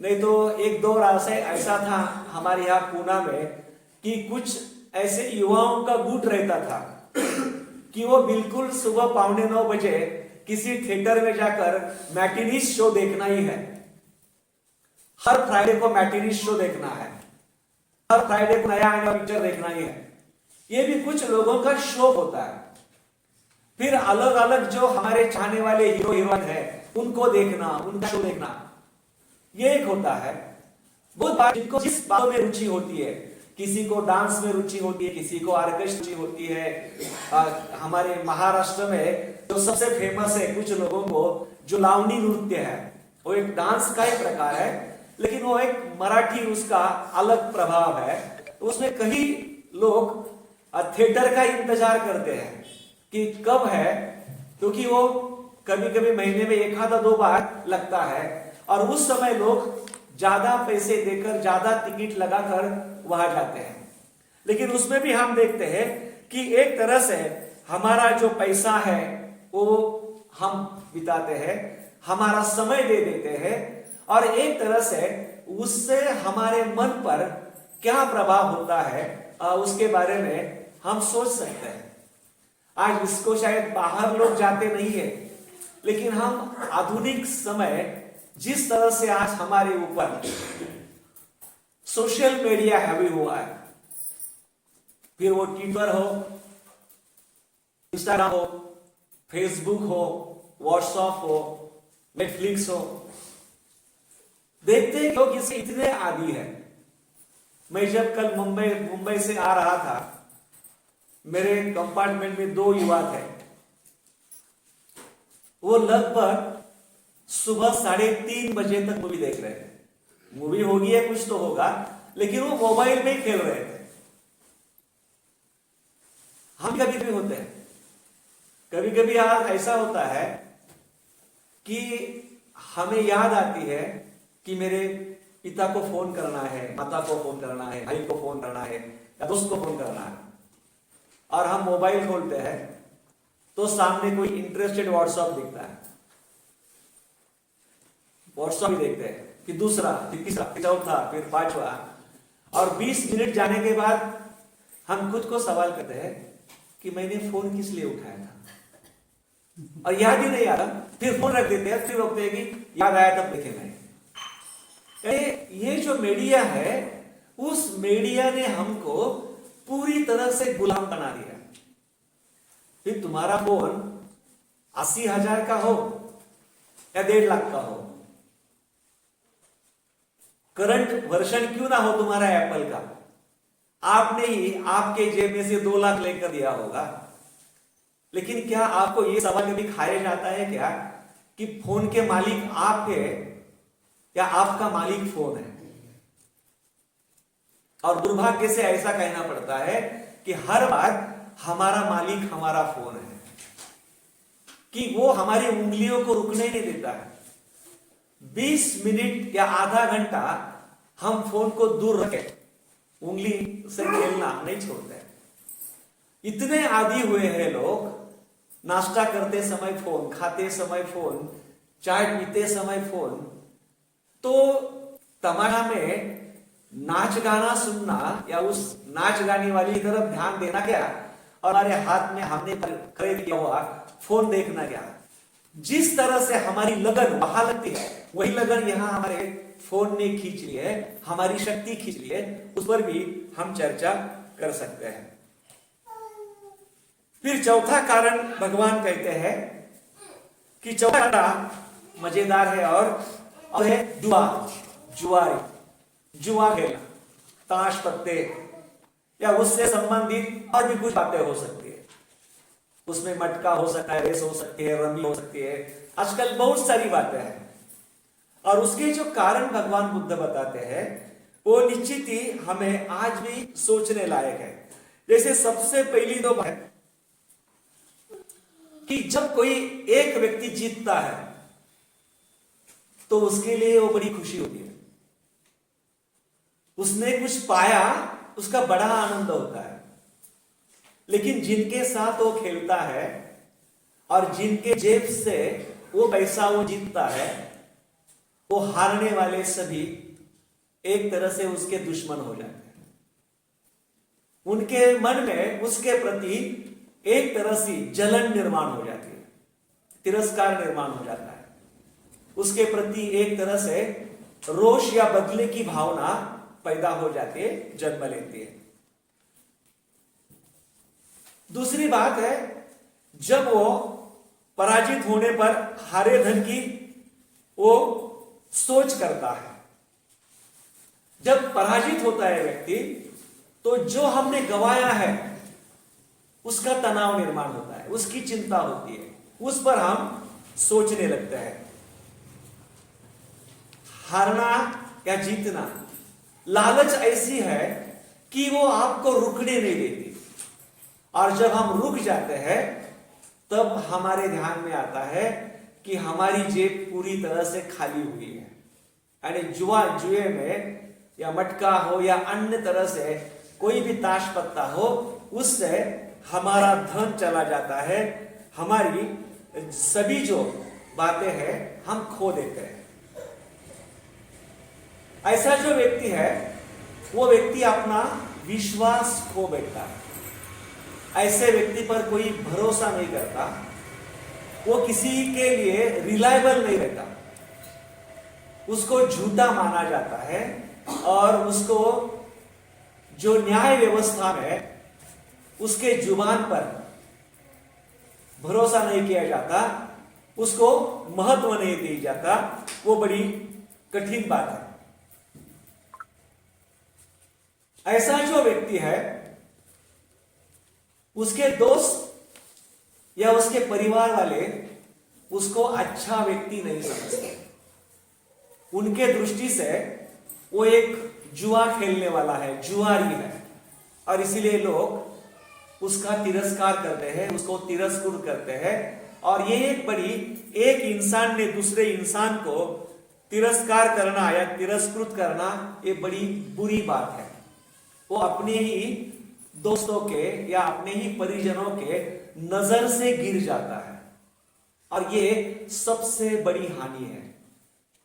नहीं तो एक दौर ऐसा था हमारे यहाँ पूना में कि कुछ ऐसे युवाओं का गुट रहता था कि वो बिल्कुल सुबह 8:45 बजे किसी थिएटर में जाकर मैटिनीज शो देखना ही है। हर फ्राइडे को मैटिनीज शो देखना है, हर फ्राइडे को नया आने वाला पिक्चर देखना ही है। ये भी कुछ लोगों का शौक होता है। फिर अलग अलग जो हमारे चाहने वाले हीरो हीरोइन है उनको देखना, उनका शो देखना, ये एक होता है। बहुत बार जिनको जिस बातों में रुचि होती है, किसी को डांस में रुचि होती है, किसी को ऑर्केस्ट्रा रुचि होती है। हमारे महाराष्ट्र में जो सबसे फेमस है कुछ लोगों को जो लावनी नृत्य है, वो एक डांस का ही प्रकार है, लेकिन वो एक मराठी उसका अलग प्रभाव है। तो उसमें कई लोग थिएटर का इंतजार करते हैं कि कब है, क्योंकि वो कभी कभी महीने में 1 आधा 2 बार लगता है और उस समय लोग ज्यादा पैसे देकर ज्यादा टिकट लगाकर वहां जाते हैं। लेकिन उसमें भी हम देखते हैं कि एक तरह से हमारा जो पैसा है वो हम बिताते हैं, हमारा समय दे देते हैं और एक तरह से उससे हमारे मन पर क्या प्रभाव होता है उसके बारे में हम सोच सकते हैं। आज इसको शायद बाहर लोग जाते नहीं है, लेकिन हम आधुनिक समय जिस तरह से आज हमारे ऊपर सोशल मीडिया हैवी हुआ है, फिर वो ट्विटर हो, इंस्टाग्राम हो, फेसबुक हो, व्हाट्सएप हो, नेटफ्लिक्स हो, देखते हैं लोग इसके इतने आदी है। मैं जब कल मुंबई से आ रहा था, मेरे कंपार्टमेंट में 2 युवा थे। वो लगभग सुबह 3:30 बजे तक मूवी देख रहे थे। मूवी होगी या कुछ तो होगा, लेकिन वो मोबाइल में खेल रहे थे। हम कभी भी होते हैं, कभी कभी ऐसा होता है कि हमें याद आती है कि मेरे पिता को फोन करना है, माता को फोन करना है, भाई को फोन करना है या दोस्त को फोन करना है, और हम मोबाइल खोलते हैं तो सामने कोई इंटरेस्टेड व्हाट्सएप दिखता है। व्हाट्सएप ही देखते हैं, फिर दूसरा, फिर तीसरा, फिर चौथा, फिर 5वां, और 20 मिनट जाने के बाद हम खुद को सवाल करते हैं कि मैंने फोन किस लिए उठाया था, और याद ही नहीं आ रहा। फिर फोन रख देते हैं, फिर रोकते हैं कि याद आया तब देखेंगे। ये जो मीडिया है, उस मीडिया ने हमको पूरी तरह से गुलाम बना दिया। फिर तुम्हारा फोन 80,000 का हो या 1.5 लाख का हो, करंट वर्जन क्यों ना हो तुम्हारा एप्पल का, आपने ही आपके जेब में से 2 लाख लेकर दिया होगा। लेकिन क्या आपको यह सवाल कभी खाया जाता है क्या कि फोन के मालिक आप है या आपका मालिक फोन है? और दुर्भाग्य से ऐसा कहना पड़ता है कि हर बार हमारा मालिक हमारा फोन है, कि वो हमारी उंगलियों को रुकने नहीं देता है। 20 मिनट या आधा घंटा हम फोन को दूर रखे, उंगली से खेलना नहीं छोड़ते। इतने आदी हुए हैं लोग, नाश्ता करते समय फोन, खाते समय फोन, चाय पीते समय फोन। तो तमाशा में नाच गाना सुनना या उस नाच गाने वाली तरफ ध्यान देना क्या, और हमारे हाथ में हमने खरीद किया हुआ फोन देखना क्या? जिस तरह से हमारी लगन वहां लगती है, वही लगन यहां हमारे फोन ने खींच ली है, हमारी शक्ति खींच ली है। उस पर भी हम चर्चा कर सकते हैं। फिर चौथा कारण भगवान कहते हैं कि चौथा मजेदार है और है जुआ खेलना, ताश पत्ते या उससे संबंधित और भी कुछ बातें हो सकती है। उसमें मटका हो सकता है, रेस हो सकती है, रमी हो सकती है, आजकल बहुत सारी बातें हैं। और उसके जो कारण भगवान बुद्ध बताते हैं वो निश्चित ही हमें आज भी सोचने लायक है। जैसे सबसे पहली तो बात है कि जब कोई एक व्यक्ति जीतता है तो उसके लिए वो बड़ी खुशी होती है, उसने कुछ पाया, उसका बड़ा आनंद होता है। लेकिन जिनके साथ वो खेलता है और जिनके जेब से वो पैसा वो जीतता है, वो हारने वाले सभी एक तरह से उसके दुश्मन हो जाते हैं। उनके मन में उसके प्रति एक तरह से जलन निर्माण हो जाती है, तिरस्कार निर्माण हो जाता है, उसके प्रति एक तरह से रोष या बदले की भावना पैदा हो जाती है, जन्म लेती है। दूसरी बात है, जब वो पराजित होने पर हारे धन की वो सोच करता है। जब पराजित होता है व्यक्ति तो जो हमने गंवाया है उसका तनाव निर्माण होता है, उसकी चिंता होती है, उस पर हम सोचने लगते हैं। हारना या जीतना, लालच ऐसी है कि वो आपको रुकने नहीं देती, और जब हम रुक जाते हैं तब हमारे ध्यान में आता है कि हमारी जेब पूरी तरह से खाली हुई है। यानी जुए में या मटका हो या अन्य तरह से कोई भी ताश पत्ता हो, उससे हमारा धन चला जाता है, हमारी सभी जो बातें हैं हम खो देते हैं। ऐसा जो व्यक्ति है वो व्यक्ति अपना विश्वास खो बैठता है, ऐसे व्यक्ति पर कोई भरोसा नहीं करता, वो किसी के लिए रिलायबल नहीं रहता, उसको झूठा माना जाता है, और उसको जो न्याय व्यवस्था में उसके जुबान पर भरोसा नहीं किया जाता, उसको महत्व नहीं दिया जाता, वो बड़ी कठिन बात है। ऐसा जो व्यक्ति है, उसके दोस्त या उसके परिवार वाले उसको अच्छा व्यक्ति नहीं समझते। उनके दृष्टि से वो एक जुआ खेलने वाला है, जुआरी है, और इसीलिए लोग उसका तिरस्कार करते हैं, उसको तिरस्कृत करते हैं। और ये एक इंसान ने दूसरे इंसान को तिरस्कार करना या तिरस्कृत करना, ये बड़ी बुरी बात है। वो अपने ही दोस्तों के या अपने ही परिजनों के नजर से गिर जाता है, और ये सबसे बड़ी हानि है,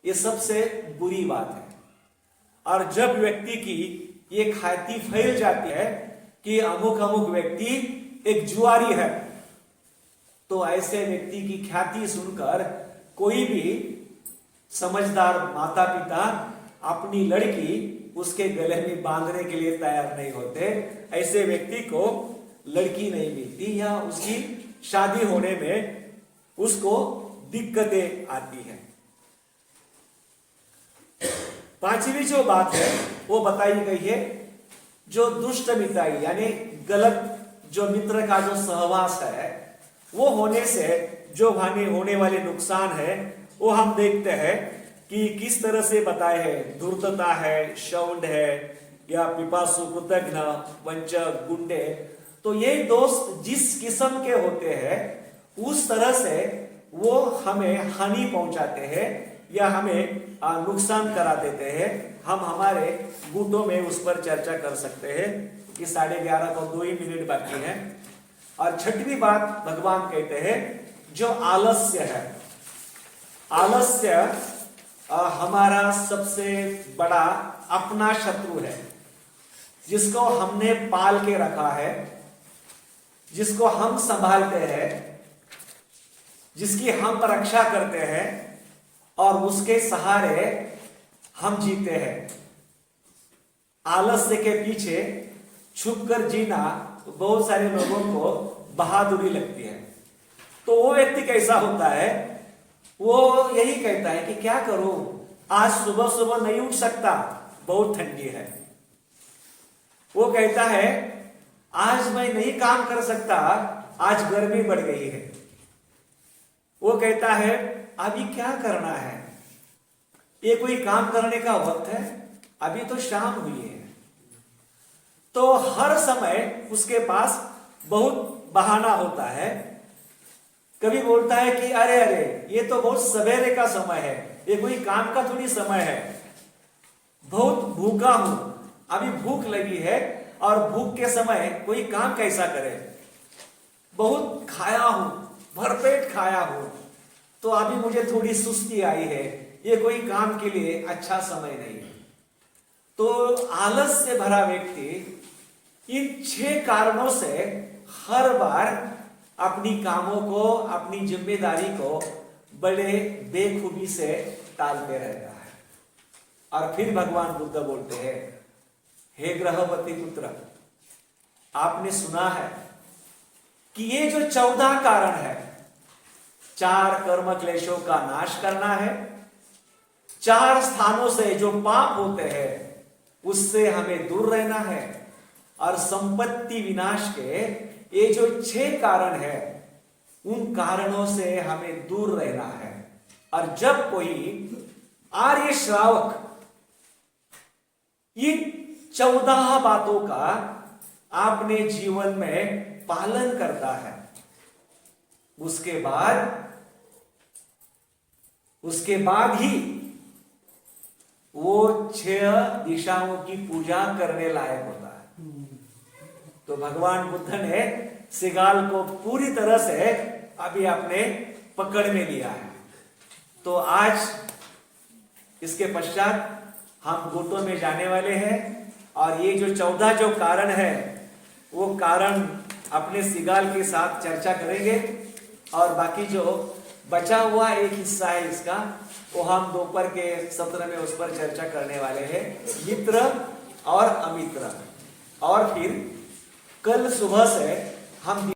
ये सबसे बुरी बात है। और जब व्यक्ति की ये ख्याति फैल जाती है कि अमुक अमुक व्यक्ति एक जुआरी है, तो ऐसे व्यक्ति की ख्याति सुनकर कोई भी समझदार माता पिता अपनी लड़की उसके गले में बांधने के लिए तैयार नहीं होते। ऐसे व्यक्ति को लड़की नहीं मिलती या उसकी शादी होने में उसको दिक्कतें आती हैं। पांचवी जो बात है वो बताई गई है, जो दुष्ट मिताई यानी गलत जो मित्र का जो सहवास है, वो होने से जो होने वाले नुकसान है वो हम देखते हैं कि किस तरह से बताए हैं। धूर्तता है, शौंड है, या पिपासु, कृतघ्न, वंचक, गुंडे। तो ये दोस्त जिस किस्म के होते हैं उस तरह से वो हमें हानि पहुंचाते हैं या हमें नुकसान करा देते हैं। हम हमारे गुटों में उस पर चर्चा कर सकते हैं कि 11:30 को 2 ही मिनट बाकी है। और छठवीं बात भगवान कहते हैं जो आलस्य है। आलस्य हमारा सबसे बड़ा अपना शत्रु है, जिसको हमने पाल के रखा है, जिसको हम संभालते हैं, जिसकी हम रक्षा करते हैं और उसके सहारे हम जीते हैं। आलस्य के पीछे छुपकर जीना बहुत सारे लोगों को बहादुरी लगती है। तो वो व्यक्ति कैसा होता है, वो यही कहता है कि क्या करूं, आज सुबह सुबह नहीं उठ सकता, बहुत ठंडी है। वो कहता है आज मैं नहीं काम कर सकता, आज गर्मी बढ़ गई है। वो कहता है अभी क्या करना है, ये कोई काम करने का वक्त है, अभी तो शाम हुई है। तो हर समय उसके पास बहुत बहाना होता है। कभी बोलता है कि अरे अरे ये तो बहुत सवेरे का समय है, ये कोई काम का थोड़ी समय है, बहुत भूखा हूं, अभी भूख लगी है, और भूख के समय कोई काम कैसा करे, बहुत खाया हूं, भरपेट खाया हूं, तो अभी मुझे थोड़ी सुस्ती आई है, ये कोई काम के लिए अच्छा समय नहीं है। तो आलस से भरा व्यक्ति इन 6 कारणों से हर बार अपनी कामों को, अपनी जिम्मेदारी को बड़े बेखूबी से टालते रहता है। और फिर भगवान बुद्ध बोलते हैं, हे गृहपति पुत्र, आपने सुना है कि ये जो 14 कारण है, 4 कर्म क्लेशों का नाश करना है, 4 स्थानों से जो पाप होते हैं उससे हमें दूर रहना है, और संपत्ति विनाश के ये जो 6 कारण है उन कारणों से हमें दूर रहना है। और जब कोई आर्य श्रावक इन 14 बातों का अपने जीवन में पालन करता है, उसके बाद ही वो 6 दिशाओं की पूजा करने लायक होता है। तो भगवान बुद्ध ने सिगाल को पूरी तरह से अभी अपने पकड़ में लिया है। तो आज इसके पश्चात हम गुटों में जाने वाले हैं, और ये जो 14 जो कारण है वो कारण अपने सिगाल के साथ चर्चा करेंगे, और बाकी जो बचा हुआ एक हिस्सा है इसका, वो हम दोपहर के सत्र में उस पर चर्चा करने वाले हैं, मित्र और अमित्र। और फिर कल सुबह से हम